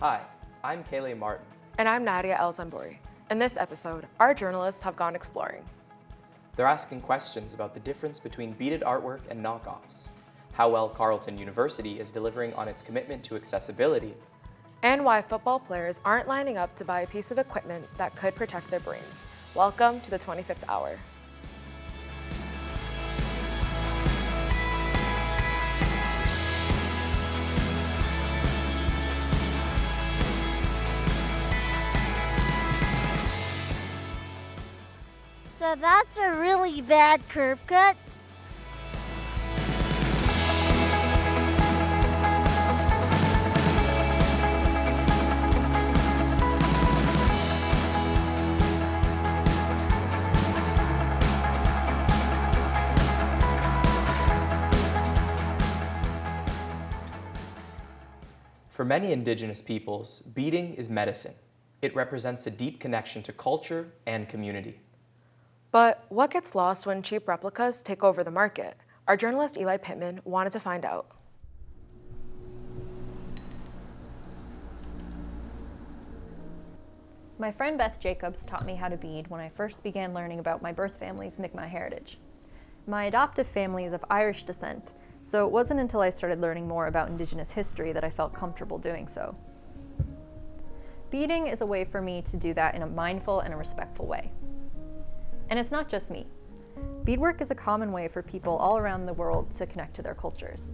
Hi, I'm Nkele Martin. And I'm Nadia Al-Zanbouri. In this episode, our journalists have gone exploring. They're asking questions about the difference between beaded artwork and knockoffs, how well Carleton University is delivering on its commitment to accessibility, and why football players aren't lining up to buy a piece of equipment that could protect their brains. Welcome to the 25th Hour. So that's a really bad curve cut. For many Indigenous peoples, beading is medicine. It represents a deep connection to culture and community. But what gets lost when cheap replicas take over the market? Our journalist Eli Pittman wanted to find out. My friend Beth Jacobs taught me how to bead when I first began learning about my birth family's Mi'kmaq heritage. My adoptive family is of Irish descent, so it wasn't until I started learning more about Indigenous history that I felt comfortable doing so. Beading is a way for me to do that in a mindful and a respectful way. And it's not just me. Beadwork is a common way for people all around the world to connect to their cultures.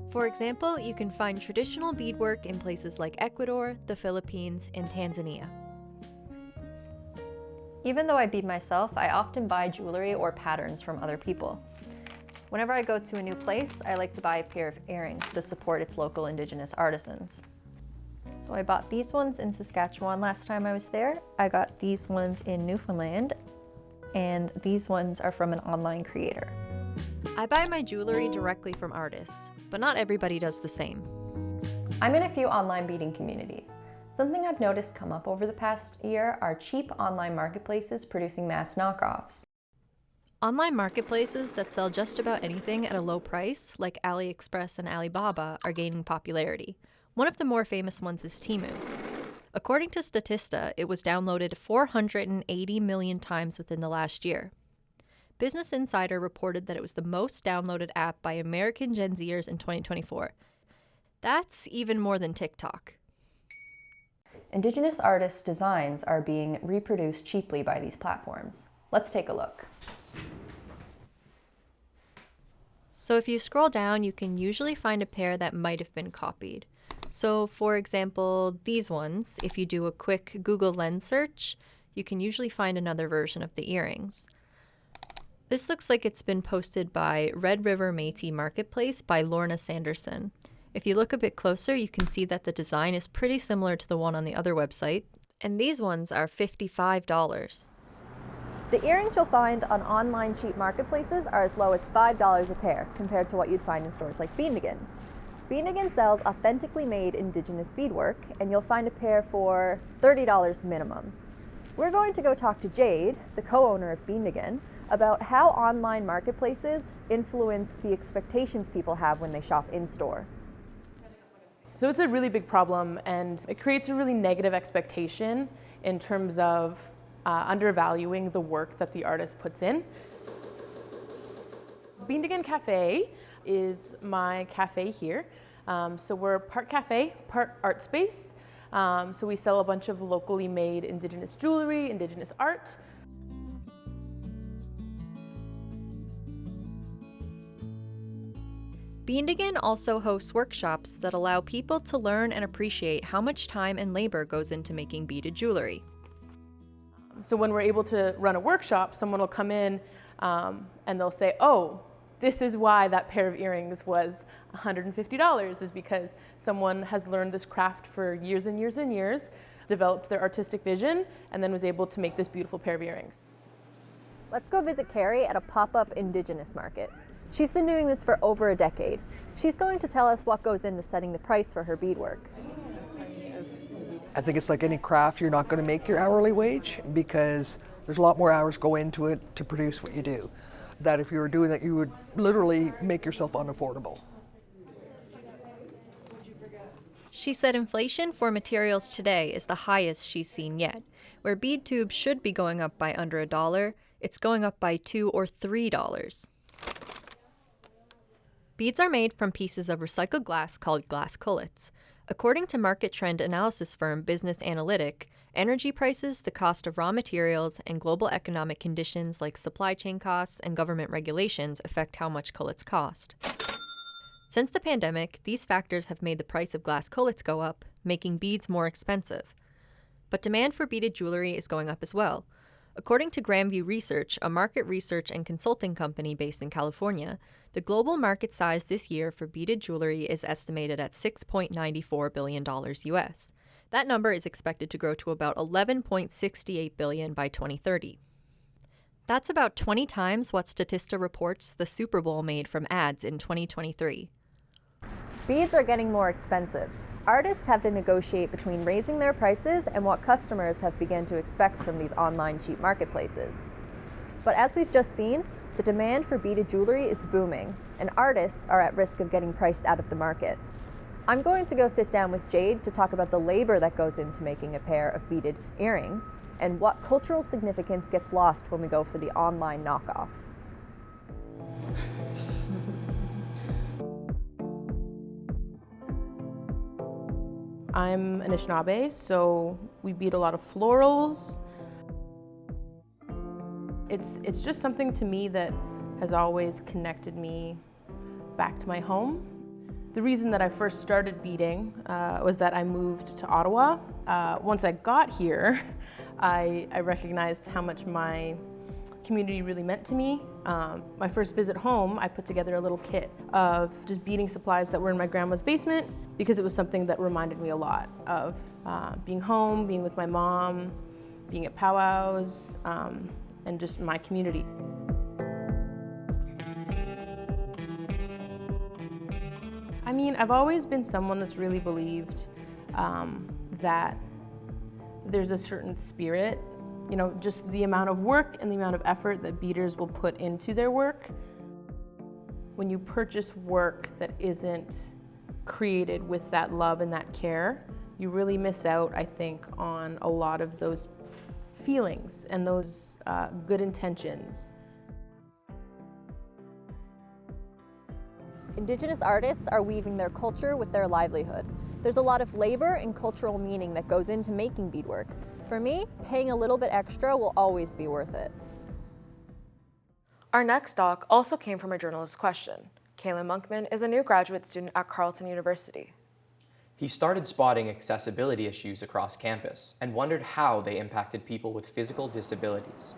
For example, you can find traditional beadwork in places like Ecuador, the Philippines, and Tanzania. Even though I bead myself, I often buy jewelry or patterns from other people. Whenever I go to a new place, I like to buy a pair of earrings to support its local Indigenous artisans. So I bought these ones in Saskatchewan last time I was there. I got these ones in Newfoundland, and these ones are from an online creator. I buy my jewelry directly from artists, but not everybody does the same. I'm in a few online beading communities. Something I've noticed come up over the past year are cheap online marketplaces producing mass knockoffs. Online marketplaces that sell just about anything at a low price, like AliExpress and Alibaba, are gaining popularity. One of the more famous ones is Temu. According to Statista, it was downloaded 480 million times within the last year. Business Insider reported that it was the most downloaded app by American Gen Zers in 2024. That's even more than TikTok. Indigenous artists' designs are being reproduced cheaply by these platforms. Let's take a look. So if you scroll down, you can usually find a pair that might have been copied. So for example, these ones, if you do a quick Google Lens search, you can usually find another version of the earrings. This looks like it's been posted by Red River Métis Marketplace by Lorna Sanderson. If you look a bit closer, you can see that the design is pretty similar to the one on the other website, and these ones are $55. The earrings you'll find on online cheap marketplaces are as low as $5 a pair, compared to what you'd find in stores like Beadnigan. Beadnigan sells authentically made Indigenous beadwork, and you'll find a pair for $30 minimum. We're going to go talk to Jade, the co-owner of Beadnigan, about how online marketplaces influence the expectations people have when they shop in-store. So it's a really big problem, and it creates a really negative expectation in terms of undervaluing the work that the artist puts in. Beadnigan Cafe is my cafe here. So we're part cafe, part art space. So we sell a bunch of locally made Indigenous jewelry, Indigenous art. Beadnigan also hosts workshops that allow people to learn and appreciate how much time and labor goes into making beaded jewelry. So when we're able to run a workshop, someone will come in and they'll say, oh, this is why that pair of earrings was $150, is because someone has learned this craft for years and years and years, developed their artistic vision, and then was able to make this beautiful pair of earrings. Let's go visit Carrie at a pop-up Indigenous market. She's been doing this for over a decade. She's going to tell us what goes into setting the price for her beadwork. I think it's like any craft, you're not going to make your hourly wage because there's a lot more hours go into it to produce what you do. That if you were doing that, you would literally make yourself unaffordable. She said inflation for materials today is the highest she's seen yet. Where bead tubes should be going up by under $1, it's going up by $2 or $3. Beads are made from pieces of recycled glass called glass cullets. According to market trend analysis firm Business Analytic, energy prices, the cost of raw materials, and global economic conditions like supply chain costs and government regulations affect how much cullets cost. Since the pandemic, these factors have made the price of glass cullets go up, making beads more expensive. But demand for beaded jewelry is going up as well. According to Grandview Research, a market research and consulting company based in California, the global market size this year for beaded jewelry is estimated at $6.94 billion US. That number is expected to grow to about $11.68 billion by 2030. That's about 20 times what Statista reports the Super Bowl made from ads in 2023. Beads are getting more expensive. Artists have to negotiate between raising their prices and what customers have begun to expect from these online cheap marketplaces. But as we've just seen, the demand for beaded jewelry is booming, and artists are at risk of getting priced out of the market. I'm going to go sit down with Jade to talk about the labor that goes into making a pair of beaded earrings and what cultural significance gets lost when we go for the online knockoff. I'm an Anishinaabe, so we bead a lot of florals. It's just something to me that has always connected me back to my home. The reason that I first started beading was that I moved to Ottawa. Once I got here, I recognized how much my community really meant to me. My first visit home, I put together a little kit of just beading supplies that were in my grandma's basement because it was something that reminded me a lot of being home, being with my mom, being at powwows, and just my community. I mean, I've always been someone that's really believed that there's a certain spirit, you know, just the amount of work and the amount of effort that beaders will put into their work. When you purchase work that isn't created with that love and that care, you really miss out, I think, on a lot of those feelings and those good intentions. Indigenous artists are weaving their culture with their livelihood. There's a lot of labor and cultural meaning that goes into making beadwork. For me, paying a little bit extra will always be worth it. Our next doc also came from a journalist's question. Nkele Monkman is a new graduate student at Carleton University. He started spotting accessibility issues across campus and wondered how they impacted people with physical disabilities.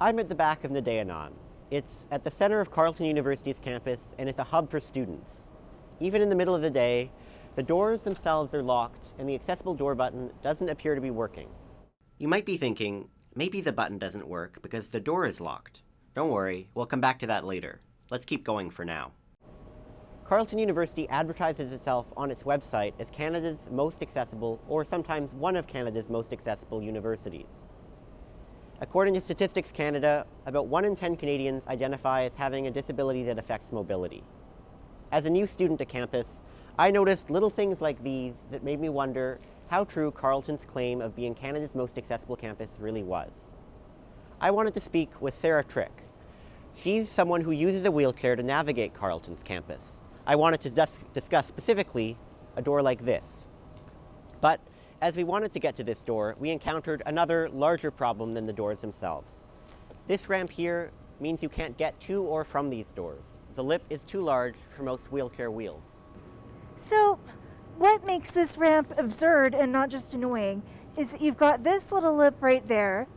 I'm at the back of Nadia. It's at the center of Carleton University's campus, and it's a hub for students. Even in the middle of the day, the doors themselves are locked, and the accessible door button doesn't appear to be working. You might be thinking, maybe the button doesn't work because the door is locked. Don't worry, we'll come back to that later. Let's keep going for now. Carleton University advertises itself on its website as Canada's most accessible, or sometimes one of Canada's most accessible universities. According to Statistics Canada, about 1 in 10 Canadians identify as having a disability that affects mobility. As a new student to campus, I noticed little things like these that made me wonder how true Carleton's claim of being Canada's most accessible campus really was. I wanted to speak with Sarah Trick. She's someone who uses a wheelchair to navigate Carleton's campus. I wanted to discuss specifically a door like this. But as we wanted to get to this door, we encountered another larger problem than the doors themselves. This ramp here means you can't get to or from these doors. The lip is too large for most wheelchair wheels. So, what makes this ramp absurd and not just annoying is that you've got this little lip right there,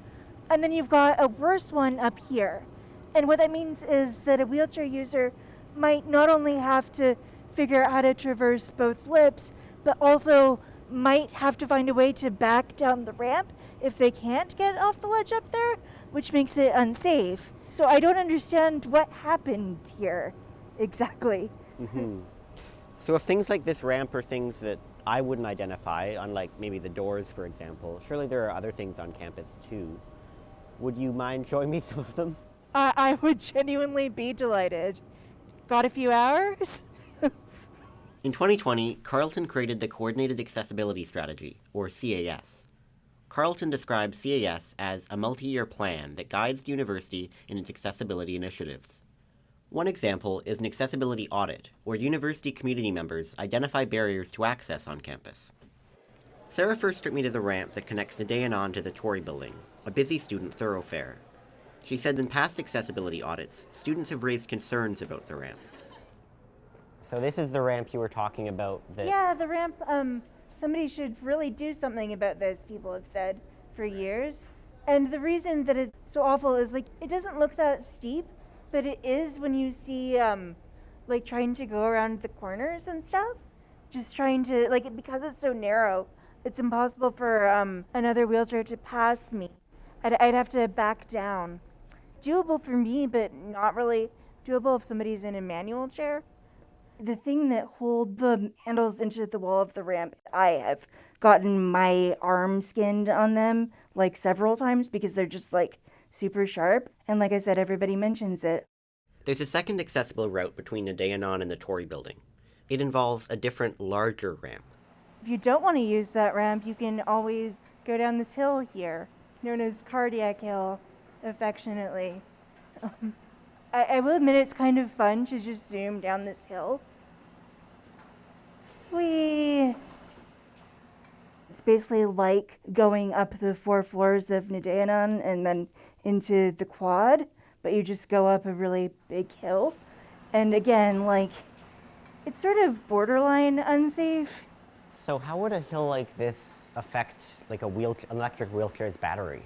and then you've got a worse one up here. And what that means is that a wheelchair user might not only have to figure out how to traverse both lips, but also might have to find a way to back down the ramp if they can't get off the ledge up there, which makes it unsafe. So I don't understand what happened here exactly. Mm-hmm. So if things like this ramp are things that I wouldn't identify, unlike maybe the doors, for example, surely there are other things on campus too. Would you mind showing me some of them? I would genuinely be delighted. Got a few hours? In 2020, Carleton created the Coordinated Accessibility Strategy, or CAS. Carleton described CAS as a multi-year plan that guides the university in its accessibility initiatives. One example is an accessibility audit, where university community members identify barriers to access on campus. Sarah first took me to the ramp that connects Nadia to the Tory building, a busy student thoroughfare. She said in past accessibility audits, students have raised concerns about the ramp. So this is the ramp you were talking about? Yeah, the ramp, somebody should really do something about this, people have said for years. And the reason that it's so awful is, like, it doesn't look that steep, but it is when you see, like, trying to go around the corners and stuff. Just trying to, like, because it's so narrow, it's impossible for another wheelchair to pass me. I'd have to back down. Doable for me, but not really doable if somebody's in a manual chair. The thing that holds the handles into the wall of the ramp, I have gotten my arm skinned on them like several times because they're just like super sharp. And like I said, everybody mentions it. There's a second accessible route between Nadia and the Tory building. It involves a different, larger ramp. If you don't want to use that ramp, you can always go down this hill here, known as Cardiac Hill, affectionately. I will admit it's kind of fun to just zoom down this hill. It's basically like going up the 4 floors of Nadia and then into the quad, but you just go up a really big hill. And again, like, it's sort of borderline unsafe. So how would a hill like this affect like an electric wheelchair's battery?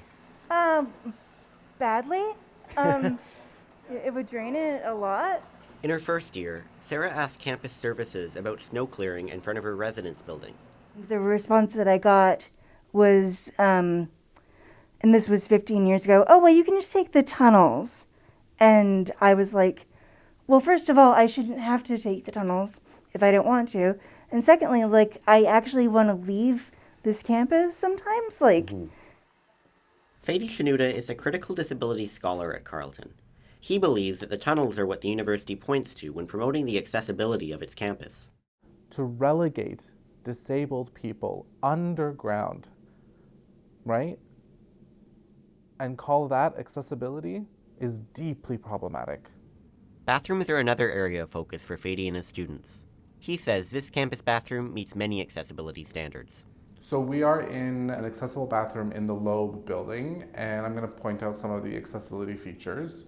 Badly. It would drain it a lot. In her first year, Sarah asked campus services about snow clearing in front of her residence building. The response that I got was, and this was 15 years ago, oh, well, you can just take the tunnels. And I was like, well, first of all, I shouldn't have to take the tunnels if I don't want to. And secondly, like, I actually want to leave this campus sometimes. Like, Fady Shanuda is a critical disability scholar at Carleton. He believes that the tunnels are what the university points to when promoting the accessibility of its campus. To relegate disabled people underground, right, and call that accessibility is deeply problematic. Bathrooms are another area of focus for Fady and his students. He says this campus bathroom meets many accessibility standards. So we are in an accessible bathroom in the Loeb building, and I'm going to point out some of the accessibility features.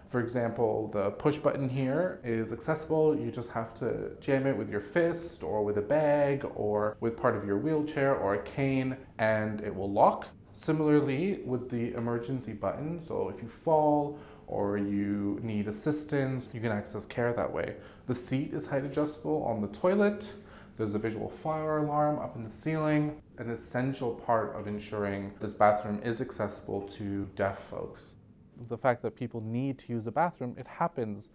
For example, the push button here is accessible. You just have to jam it with your fist or with a bag or with part of your wheelchair or a cane, and it will lock. Similarly with the emergency button, so if you fall or you need assistance, you can access care that way. The seat is height adjustable on the toilet. There's a visual fire alarm up in the ceiling, an essential part of ensuring this bathroom is accessible to deaf folks. The fact that people need to use the bathroom, it happens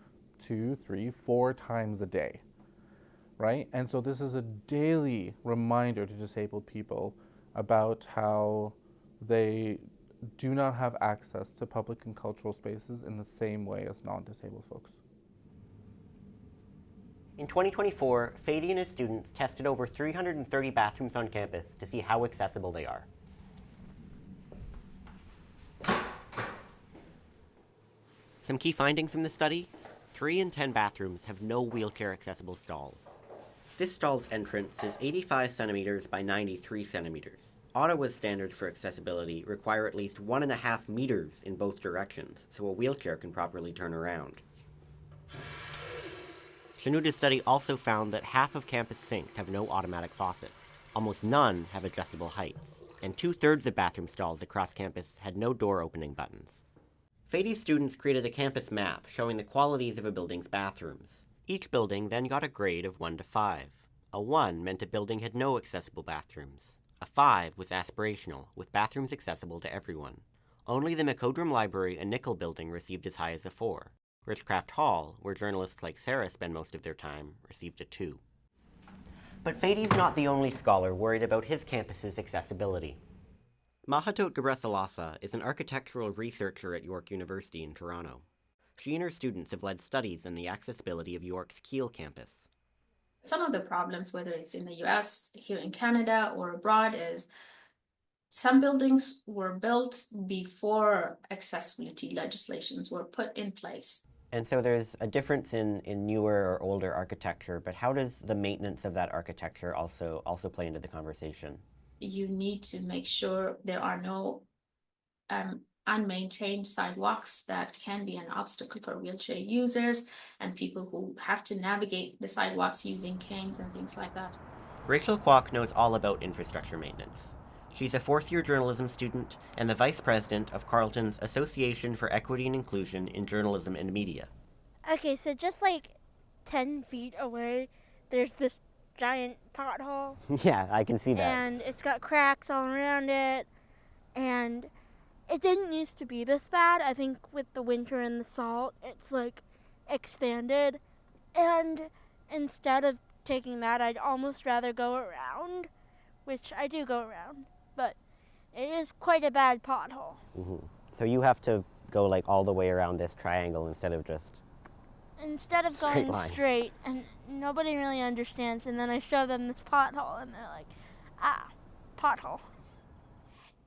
2, 3, 4 times a day, right? And so this is a daily reminder to disabled people about how they do not have access to public and cultural spaces in the same way as non-disabled folks. In 2024, Fady and his students tested over 330 bathrooms on campus to see how accessible they are. Some key findings from the study: 3 in 10 bathrooms have no wheelchair-accessible stalls. This stall's entrance is 85 centimeters by 93 centimeters. Ottawa's standards for accessibility require at least 1.5 meters in both directions, so a wheelchair can properly turn around. Shanuda's study also found that half of campus sinks have no automatic faucets. Almost none have adjustable heights, and 2/3 of bathroom stalls across campus had no door opening buttons. Fady's students created a campus map showing the qualities of a building's bathrooms. Each building then got a grade of 1 to 5. A 1 meant a building had no accessible bathrooms. A 5 was aspirational, with bathrooms accessible to everyone. Only the Macodrum Library and Nkele building received as high as a 4. Richcraft Hall, where journalists like Sarah spend most of their time, received a 2. But Fady's not the only scholar worried about his campus's accessibility. Mahatot Gebreselassie is an architectural researcher at York University in Toronto. she and her students have led studies in the accessibility of York's Keele campus. Some of the problems, whether it's in the US, here in Canada, or abroad, is some buildings were built before accessibility legislations were put in place. And so there's a difference in newer or older architecture, but how does the maintenance of that architecture also play into the conversation? You need to make sure there are no unmaintained sidewalks that can be an obstacle for wheelchair users and people who have to navigate the sidewalks using canes and things like that. Rachel Kwok knows all about infrastructure maintenance. She's a fourth-year journalism student and the vice president of Carleton's Association for Equity and Inclusion in Journalism and Media. Okay, so just like 10 feet away, there's this giant pothole. Yeah, I can see that. And it's got cracks all around it, and it didn't used to be this bad. I think with the winter and the salt, it's like expanded. And instead of taking that, I'd almost rather go around, which I do go around, but it is quite a bad pothole. Mm-hmm. So you have to go like all the way around this triangle instead of going straight, and nobody really understands, and then I show them this pothole, and they're like, pothole.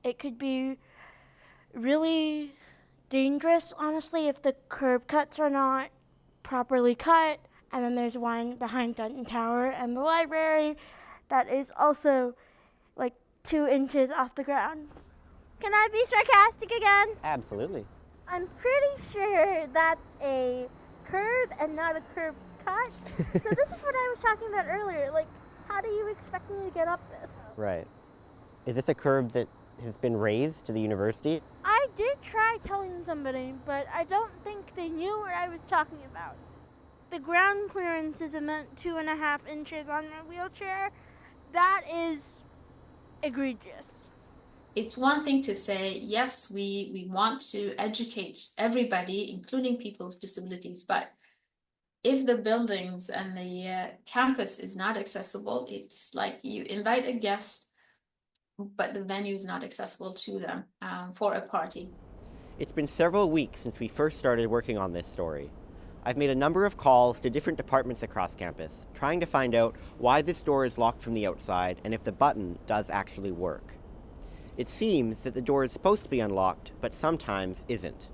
It could be really dangerous, honestly, if the curb cuts are not properly cut. And then there's one behind Denton Tower and the library that is also like 2 inches off the ground. Can I be sarcastic again? Absolutely. I'm pretty sure that's a curb and not a curb cut. So this is what I was talking about earlier. Like, how do you expect me to get up this? Right. Is this a curb that has been raised to the university? I did try telling somebody, but I don't think they knew what I was talking about. The ground clearance is about 2.5 inches on my wheelchair. That is egregious. It's one thing to say, yes, we want to educate everybody, including people with disabilities, but if the buildings and the campus is not accessible, it's like you invite a guest, but the venue is not accessible to them for a party. It's been several weeks since we first started working on this story. I've made a number of calls to different departments across campus, trying to find out why this door is locked from the outside and if the button does actually work. It seems that the door is supposed to be unlocked, but sometimes isn't.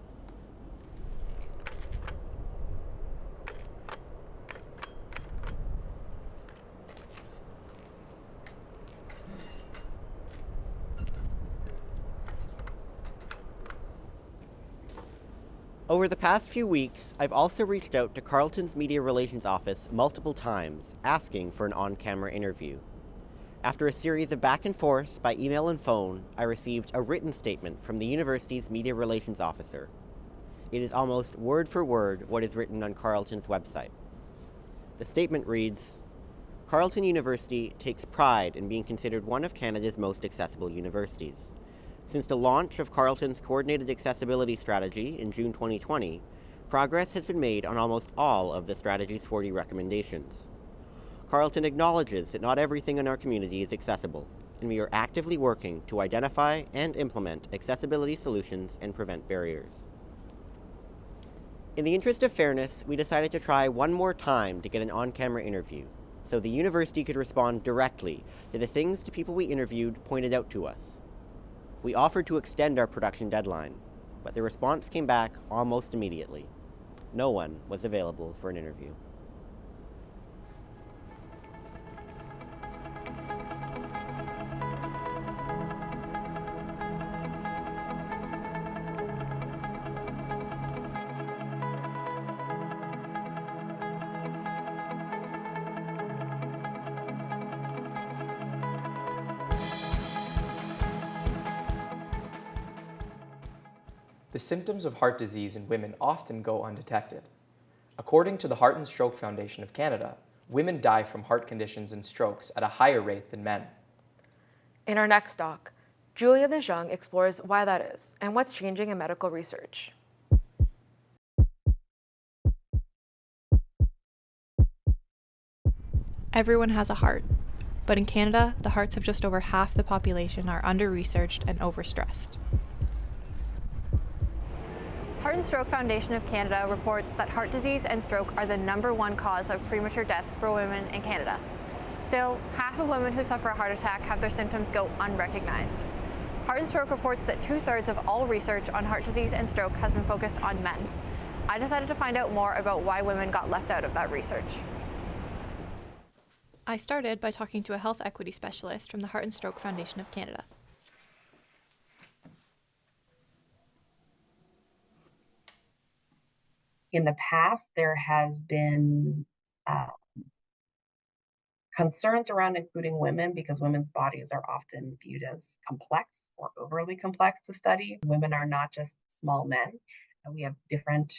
Over the past few weeks, I've also reached out to Carleton's Media Relations Office multiple times, asking for an on-camera interview. After a series of back and forth by email and phone, I received a written statement from the university's Media Relations Officer. It is almost word for word what is written on Carleton's website. The statement reads, "Carleton University takes pride in being considered one of Canada's most accessible universities. Since the launch of Carleton's Coordinated Accessibility Strategy in June 2020, progress has been made on almost all of the strategy's 40 recommendations. Carleton acknowledges that not everything in our community is accessible, and we are actively working to identify and implement accessibility solutions and prevent barriers. In the interest of fairness, we decided to try one more time to get an on-camera interview, so the university could respond directly to the things the people we interviewed pointed out to us. We offered to extend our production deadline, but the response came back almost immediately. No one was available for an interview. The symptoms of heart disease in women often go undetected. According to the Heart and Stroke Foundation of Canada, women die from heart conditions and strokes at a higher rate than men. In our next doc, Julia DeJong explores why that is and what's changing in medical research. Everyone has a heart, but in Canada, the hearts of just over half the population are under-researched and overstressed. Heart and Stroke Foundation of Canada reports that heart disease and stroke are the #1 cause of premature death for women in Canada. Still, half of women who suffer a heart attack have their symptoms go unrecognized. Heart and Stroke reports that 2/3 of all research on heart disease and stroke has been focused on men. I decided to find out more about why women got left out of that research. I started by talking to a health equity specialist from the Heart and Stroke Foundation of Canada. In the past, there has been concerns around including women because women's bodies are often viewed as complex or overly complex to study. Women are not just small men. We have different,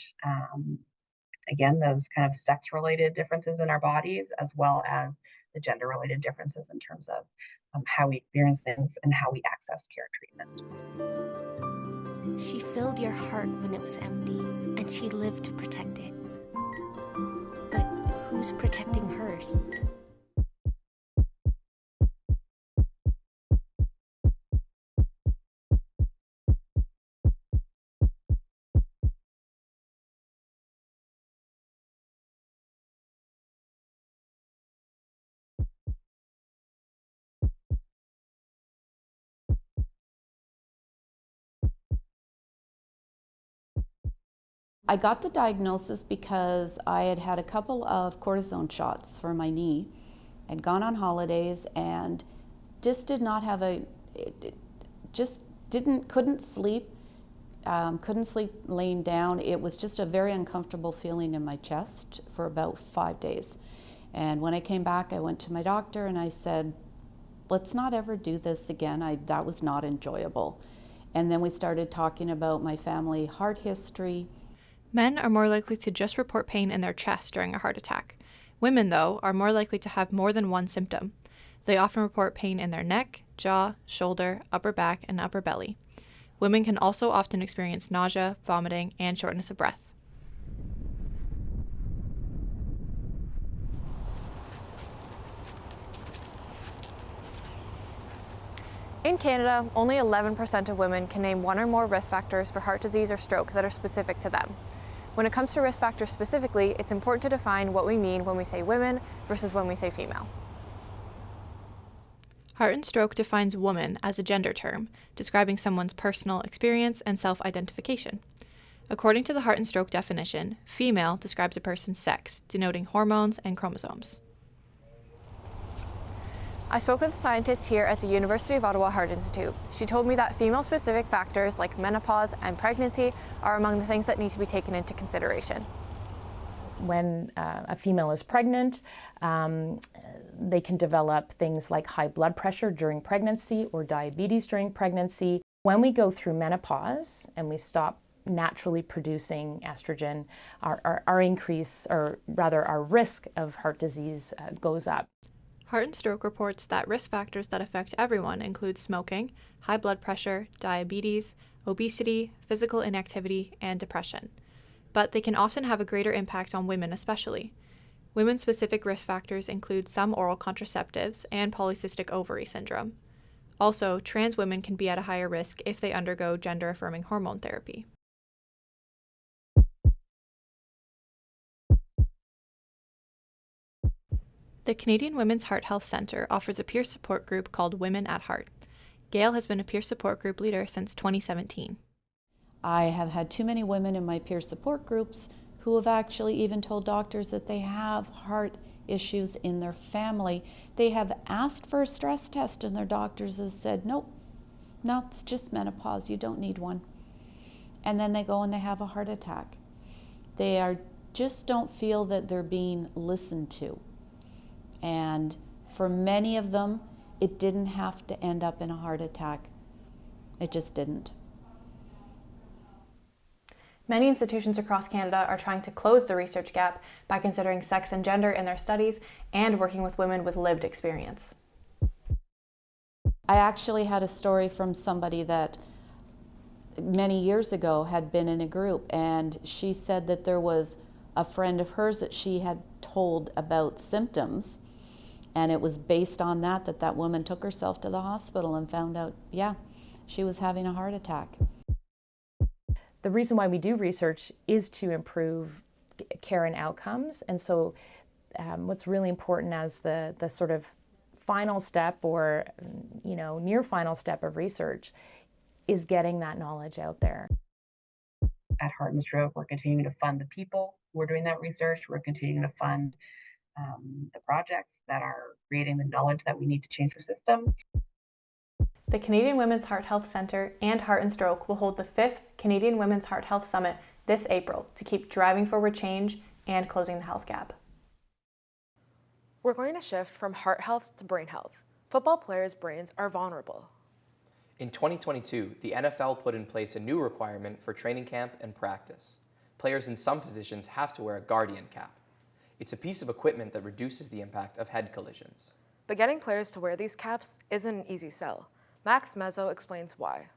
again, those kind of sex-related differences in our bodies, as well as the gender-related differences in terms of how we experience things and how we access care treatment. She filled your heart when it was empty, and she lived to protect it. But who's protecting hers? I got the diagnosis because I had had a couple of cortisone shots for my knee. I'd gone on holidays and just did not have couldn't sleep laying down. It was just a very uncomfortable feeling in my chest for about 5 days. And when I came back, I went to my doctor and I said, let's not ever do this again. That was not enjoyable. And then we started talking about my family heart history. Men are more likely to just report pain in their chest during a heart attack. Women, though, are more likely to have more than one symptom. They often report pain in their neck, jaw, shoulder, upper back, and upper belly. Women can also often experience nausea, vomiting, and shortness of breath. In Canada, only 11% of women can name one or more risk factors for heart disease or stroke that are specific to them. When it comes to risk factors specifically, it's important to define what we mean when we say women versus when we say female. Heart and Stroke defines woman as a gender term, describing someone's personal experience and self-identification. According to the Heart and Stroke definition, female describes a person's sex, denoting hormones and chromosomes. I spoke with a scientist here at the University of Ottawa Heart Institute. She told me that female-specific factors like menopause and pregnancy are among the things that need to be taken into consideration. When a female is pregnant, they can develop things like high blood pressure during pregnancy or diabetes during pregnancy. When we go through menopause and we stop naturally producing estrogen, our increase, or rather our risk of heart disease goes up. Heart and Stroke reports that risk factors that affect everyone include smoking, high blood pressure, diabetes, obesity, physical inactivity, and depression. But they can often have a greater impact on women especially. Women-specific risk factors include some oral contraceptives and polycystic ovary syndrome. Also, trans women can be at a higher risk if they undergo gender-affirming hormone therapy. The Canadian Women's Heart Health Centre offers a peer support group called Women at Heart. Gail has been a peer support group leader since 2017. I have had too many women in my peer support groups who have actually even told doctors that they have heart issues in their family. They have asked for a stress test and their doctors have said, no, it's just menopause, you don't need one. And then they go and they have a heart attack. They just don't feel that they're being listened to. And for many of them, it didn't have to end up in a heart attack. It just didn't. Many institutions across Canada are trying to close the research gap by considering sex and gender in their studies and working with women with lived experience. I actually had a story from somebody that many years ago had been in a group, and she said that there was a friend of hers that she had told about symptoms, and it was based on that woman took herself to the hospital and found out, yeah, she was having a heart attack. The reason why we do research is to improve care and outcomes. And so what's really important as the sort of final step or, near final step of research is getting that knowledge out there. At Heart and Stroke, we're continuing to fund the people who are doing that research. We're continuing to fund the projects that are creating the knowledge that we need to change the system. The Canadian Women's Heart Health Centre and Heart and Stroke will hold the 5th Canadian Women's Heart Health Summit this April to keep driving forward change and closing the health gap. We're going to shift from heart health to brain health. Football players' brains are vulnerable. In 2022, the NFL put in place a new requirement for training camp and practice. Players in some positions have to wear a Guardian cap. It's a piece of equipment that reduces the impact of head collisions. But getting players to wear these caps isn't an easy sell. Mezo explains why.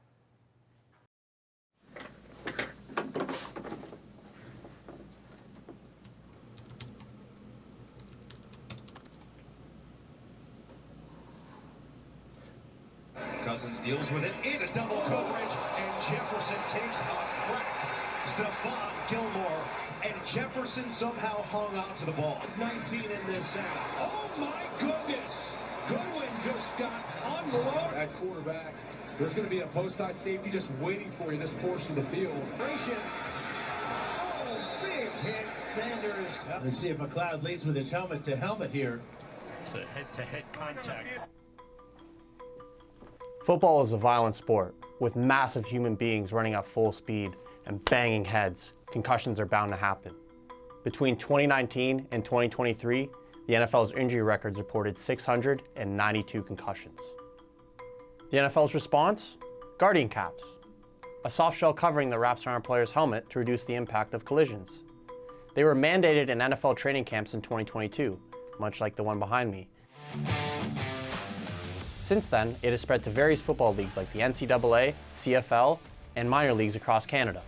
Cousins deals with it in a double coverage, and Jefferson takes a crack. Stephon Gilmore, and Jefferson somehow hung on to the ball. 19 in this half. Oh my goodness! Goodwin just got unloaded. At quarterback, there's going to be a post-high safety just waiting for you this portion of the field. Oh, big hit, Sanders. Let's see if McLeod leads with his helmet to helmet here. To head-to-head contact. Football is a violent sport, with massive human beings running at full speed and banging heads. Concussions are bound to happen. Between 2019 and 2023, the NFL's injury records reported 692 concussions. The NFL's response? Guardian caps, a soft shell covering that wraps around a player's helmet to reduce the impact of collisions. They were mandated in NFL training camps in 2022, much like the one behind me. Since then, it has spread to various football leagues like the NCAA, CFL, and minor leagues across Canada.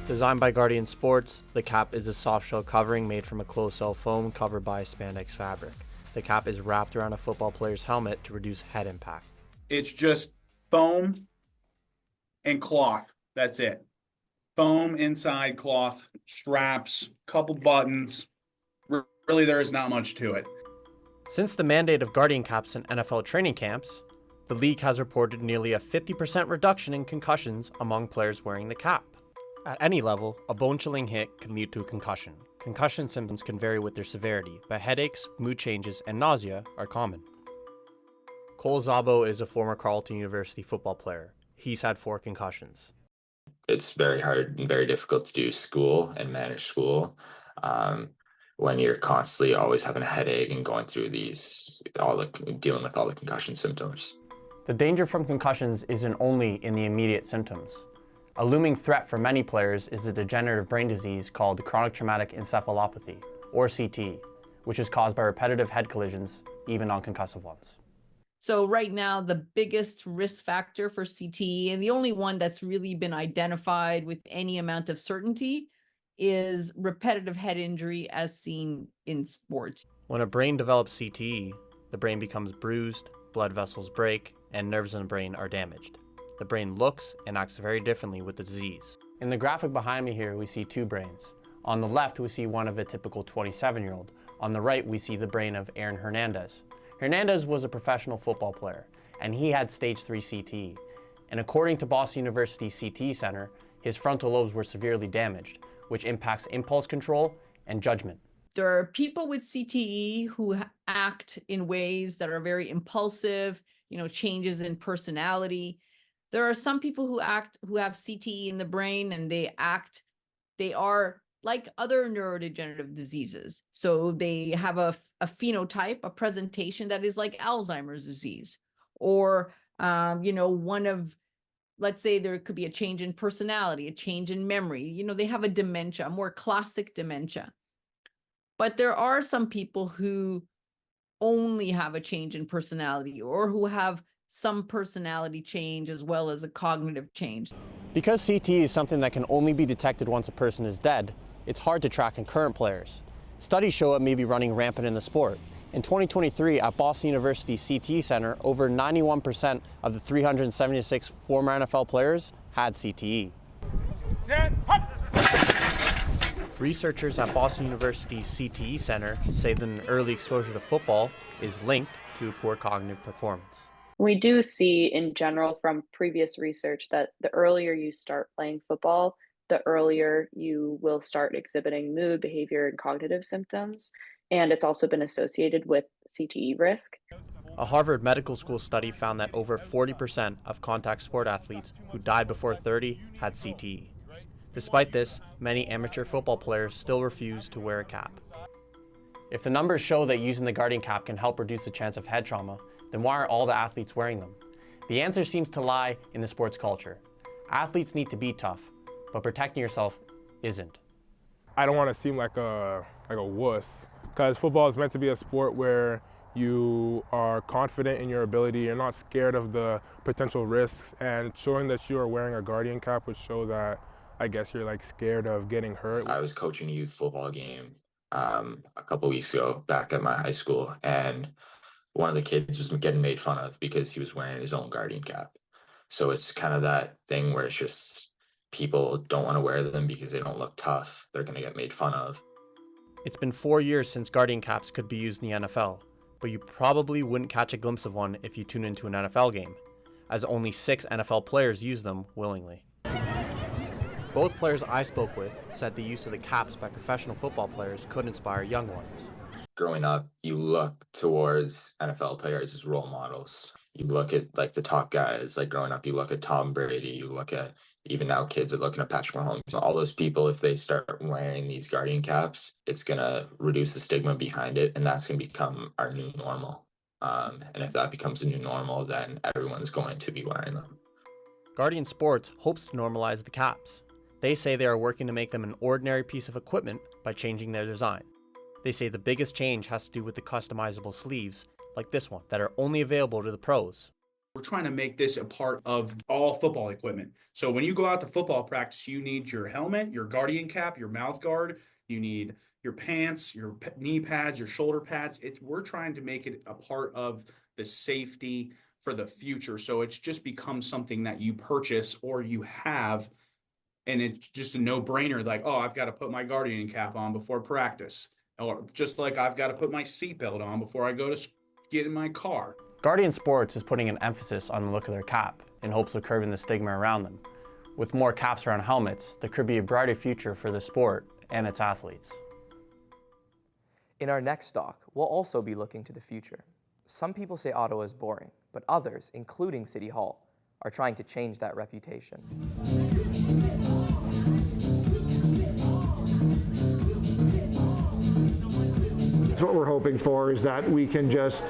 Designed by Guardian Sports, the cap is a soft shell covering made from a closed-cell foam covered by spandex fabric. The cap is wrapped around a football player's helmet to reduce head impact. It's just foam and cloth. That's it. Foam inside, cloth, straps, couple buttons. Really, there is not much to it. Since the mandate of Guardian caps in NFL training camps, the league has reported nearly a 50% reduction in concussions among players wearing the cap. At any level, a bone-chilling hit can lead to a concussion. Concussion symptoms can vary with their severity, but headaches, mood changes, and nausea are common. Cole Szabo is a former Carleton University football player. He's had 4 concussions. It's very hard and very difficult to do school and manage school when you're constantly always having a headache and going through dealing with all the concussion symptoms. The danger from concussions isn't only in the immediate symptoms. A looming threat for many players is a degenerative brain disease called chronic traumatic encephalopathy, or CTE, which is caused by repetitive head collisions, even non-concussive ones. So right now, the biggest risk factor for CTE, and the only one that's really been identified with any amount of certainty, is repetitive head injury as seen in sports. When a brain develops CTE, the brain becomes bruised, blood vessels break, and nerves in the brain are damaged. The brain looks and acts very differently with the disease. In the graphic behind me here, we see 2 brains. On the left, we see one of a typical 27-year-old. On the right, we see the brain of Aaron Hernandez. Hernandez was a professional football player, and he had stage 3 CTE. And according to Boston University CTE Center, his frontal lobes were severely damaged, which impacts impulse control and judgment. There are people with CTE who act in ways that are very impulsive, changes in personality. There are some people who have CTE in the brain and they are like other neurodegenerative diseases. So they have a phenotype, a presentation that is like Alzheimer's disease, or, let's say there could be a change in personality, a change in memory. They have a dementia, a more classic dementia. But there are some people who only have a change in personality or who have some personality change as well as a cognitive change. Because CTE is something that can only be detected once a person is dead, it's hard to track in current players. Studies show it may be running rampant in the sport. In 2023, at Boston University CTE Center, over 91% of the 376 former NFL players had CTE. set, hut! Researchers at Boston University's CTE Center say that an early exposure to football is linked to poor cognitive performance. We do see in general from previous research that the earlier you start playing football, the earlier you will start exhibiting mood, behavior, and cognitive symptoms. And it's also been associated with CTE risk. A Harvard Medical School study found that over 40% of contact sport athletes who died before 30 had CTE. Despite this, many amateur football players still refuse to wear a cap. If the numbers show that using the Guardian cap can help reduce the chance of head trauma, then why are all the athletes wearing them? The answer seems to lie in the sports culture. Athletes need to be tough, but protecting yourself isn't. I don't want to seem like a wuss, because football is meant to be a sport where you are confident in your ability, you're not scared of the potential risks, and showing that you are wearing a Guardian cap would show that I guess you're like scared of getting hurt. I was coaching a youth football game a couple weeks ago back at my high school, and one of the kids was getting made fun of because he was wearing his own Guardian cap. So it's kind of that thing where it's just people don't want to wear them because they don't look tough. They're going to get made fun of. It's been 4 years since Guardian caps could be used in the NFL, but you probably wouldn't catch a glimpse of one if you tune into an NFL game, as only 6 NFL players use them willingly. Both players I spoke with said the use of the caps by professional football players could inspire young ones. Growing up, you look towards NFL players as role models. You look at like the top guys, like growing up, you look at Tom Brady, you look at, even now kids are looking at Patrick Mahomes. All those people, if they start wearing these Guardian caps, it's going to reduce the stigma behind it, and that's going to become our new normal. And if that becomes a new normal, then everyone's going to be wearing them. Guardian Sports hopes to normalize the caps. They say they are working to make them an ordinary piece of equipment by changing their design. They say the biggest change has to do with the customizable sleeves, like this one, that are only available to the pros. We're trying to make this a part of all football equipment. So when you go out to football practice, you need your helmet, your Guardian cap, your mouth guard, you need your pants, your knee pads, your shoulder pads. We're trying to make it a part of the safety for the future. So it's just becomes something that you purchase or you have, and it's just a no-brainer, like, oh, I've got to put my Guardian cap on before practice. Or just like I've got to put my seatbelt on before I go to get in my car. Guardian Sports is putting an emphasis on the look of their cap in hopes of curbing the stigma around them. With more caps around helmets, there could be a brighter future for the sport and its athletes. In our next talk, we'll also be looking to the future. Some people say Ottawa is boring, but others, including City Hall, are trying to change that reputation. What we're hoping for is that we can just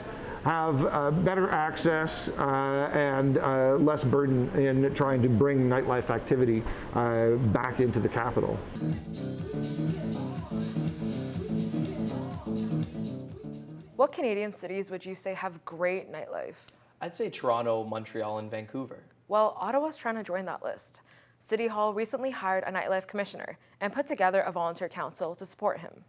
have better access and less burden in trying to bring nightlife activity back into the capital. What Canadian cities would you say have great nightlife? I'd say Toronto, Montreal, and Vancouver. Well, Ottawa's trying to join that list. City Hall recently hired a nightlife commissioner and put together a volunteer council to support him.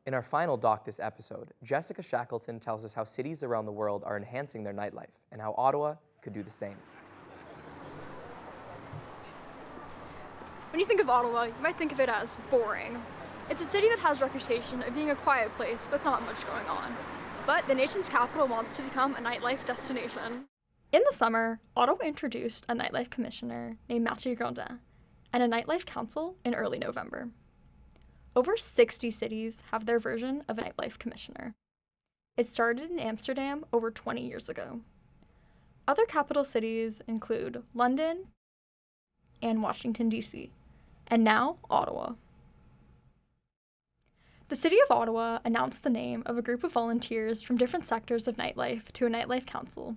In our final doc this episode, Jessica Shackleton tells us how cities around the world are enhancing their nightlife and how Ottawa could do the same. When you think of Ottawa, you might think of it as boring. It's a city that has a reputation of being a quiet place with not much going on. But the nation's capital wants to become a nightlife destination. In the summer, Ottawa introduced a nightlife commissioner named Mathieu Grandin and a nightlife council in early November. Over 60 cities have their version of a nightlife commissioner. It started in Amsterdam over 20 years ago. Other capital cities include London and Washington, D.C., and now Ottawa. The City of Ottawa announced the name of a group of volunteers from different sectors of nightlife to a nightlife council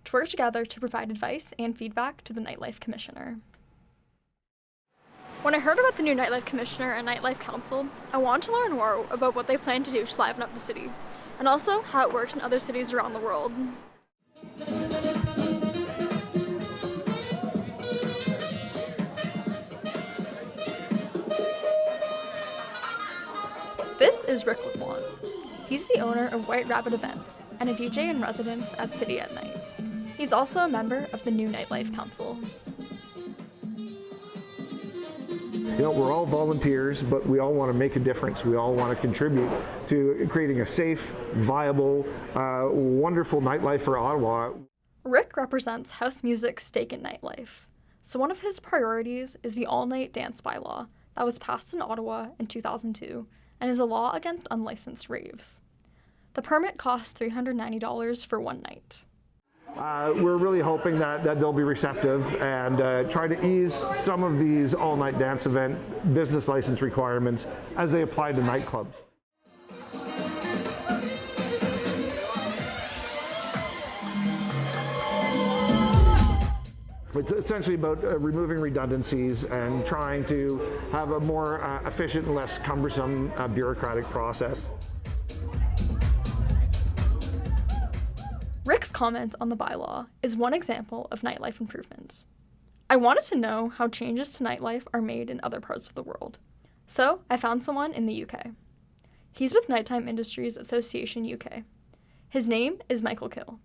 to work together to provide advice and feedback to the nightlife commissioner. When I heard about the new nightlife commissioner and nightlife council, I wanted to learn more about what they plan to do to liven up the city, and also how it works in other cities around the world. This is Rick LeBlanc. He's the owner of White Rabbit Events and a DJ in residence at City at Night. He's also a member of the new Nightlife Council. We're all volunteers, but we all want to make a difference. We all want to contribute to creating a safe, viable, wonderful nightlife for Ottawa. Rick represents house music's stake in nightlife. So one of his priorities is the all-night dance bylaw that was passed in Ottawa in 2002 and is a law against unlicensed raves. The permit costs $390 for one night. We're really hoping that they'll be receptive and try to ease some of these all-night dance event business license requirements as they apply to nightclubs. It's essentially about removing redundancies and trying to have a more efficient and less cumbersome bureaucratic process. Rick's comment on the bylaw is one example of nightlife improvements. I wanted to know how changes to nightlife are made in other parts of the world, so I found someone in the UK. He's with Nighttime Industries Association UK. His name is Michael Kill,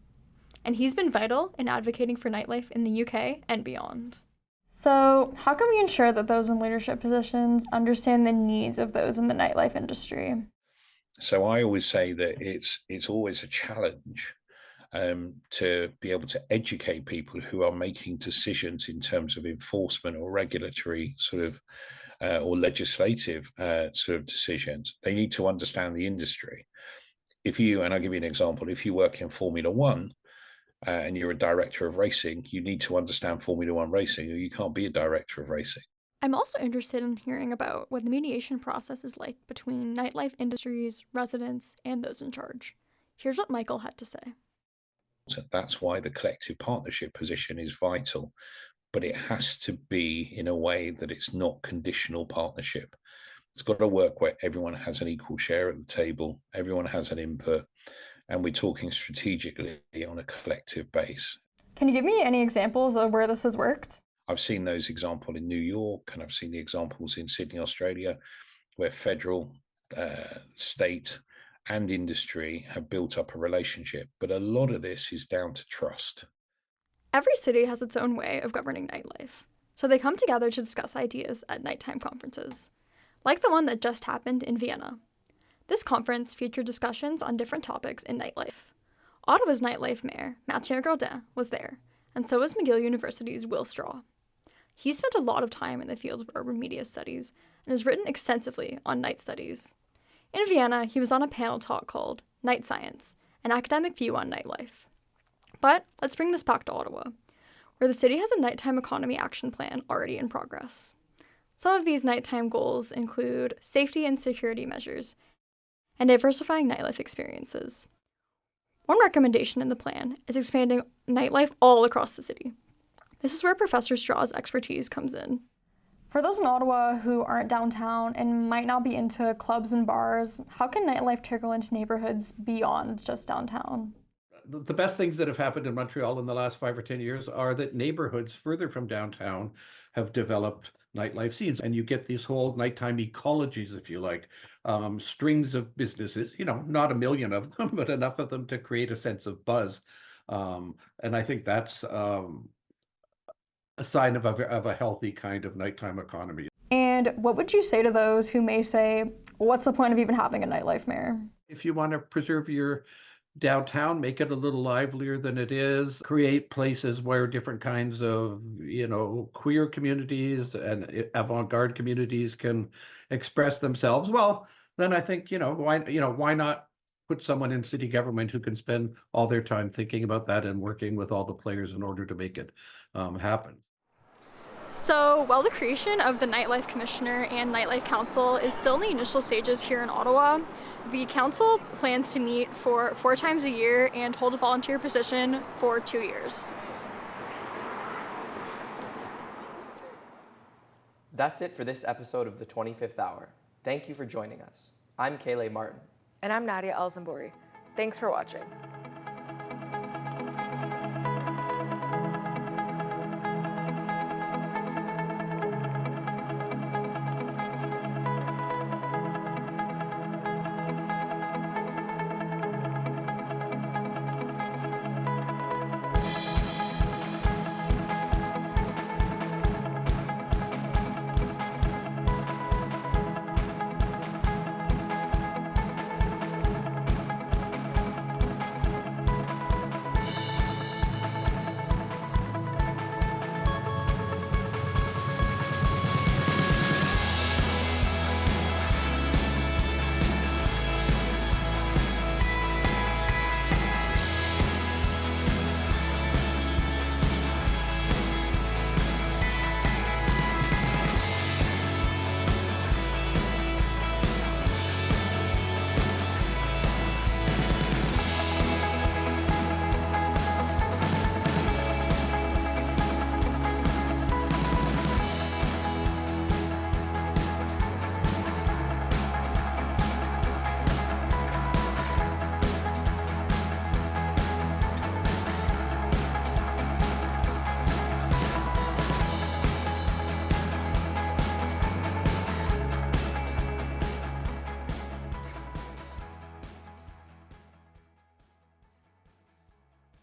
and he's been vital in advocating for nightlife in the UK and beyond. So, how can we ensure that those in leadership positions understand the needs of those in the nightlife industry? So I always say that it's always a challenge to be able to educate people who are making decisions in terms of enforcement or regulatory sort of or legislative sort of decisions. They need to understand the industry. And I'll give you an example, if you work in Formula One and you're a director of racing, you need to understand Formula One racing, or you can't be a director of racing. I'm also interested in hearing about what the mediation process is like between nightlife industries, residents, and those in charge. Here's what Michael had to say. So that's why the collective partnership position is vital, but it has to be in a way that it's not conditional partnership. It's got to work where everyone has an equal share at the table, everyone has an input, and we're talking strategically on a collective base. Can you give me any examples of where this has worked? I've seen those examples in New York, and I've seen the examples in Sydney, Australia, where federal, state, and industry have built up a relationship, but a lot of this is down to trust. Every city has its own way of governing nightlife, so they come together to discuss ideas at nighttime conferences, like the one that just happened in Vienna. This conference featured discussions on different topics in nightlife. Ottawa's nightlife mayor, Mathieu Gaudin, was there, and so was McGill University's Will Straw. He spent a lot of time in the field of urban media studies and has written extensively on night studies. In Vienna, he was on a panel talk called Night Science, an academic view on nightlife. But let's bring this back to Ottawa, where the city has a nighttime economy action plan already in progress. Some of these nighttime goals include safety and security measures and diversifying nightlife experiences. One recommendation in the plan is expanding nightlife all across the city. This is where Professor Straw's expertise comes in. For those in Ottawa who aren't downtown and might not be into clubs and bars, how can nightlife trickle into neighborhoods beyond just downtown? The best things that have happened in Montreal in the last 5 or 10 years are that neighborhoods further from downtown have developed nightlife scenes, and you get these whole nighttime ecologies, if you like, strings of businesses, not a million of them, but enough of them to create a sense of buzz. And I think that's a sign of a healthy kind of nighttime economy. And what would you say to those who may say, what's the point of even having a nightlife mayor? If you want to preserve your downtown, make it a little livelier than it is, create places where different kinds of, queer communities and avant-garde communities can express themselves, well, then I think, why not put someone in city government who can spend all their time thinking about that and working with all the players in order to make it happen. So while the creation of the Nightlife Commissioner and Nightlife Council is still in the initial stages here in Ottawa, the council plans to meet for 4 times a year and hold a volunteer position for 2 years. That's it for this episode of the 25th Hour. Thank you for joining us. I'm Nkele Martin. And I'm Nadia Al-Zanbouri. Thanks for watching.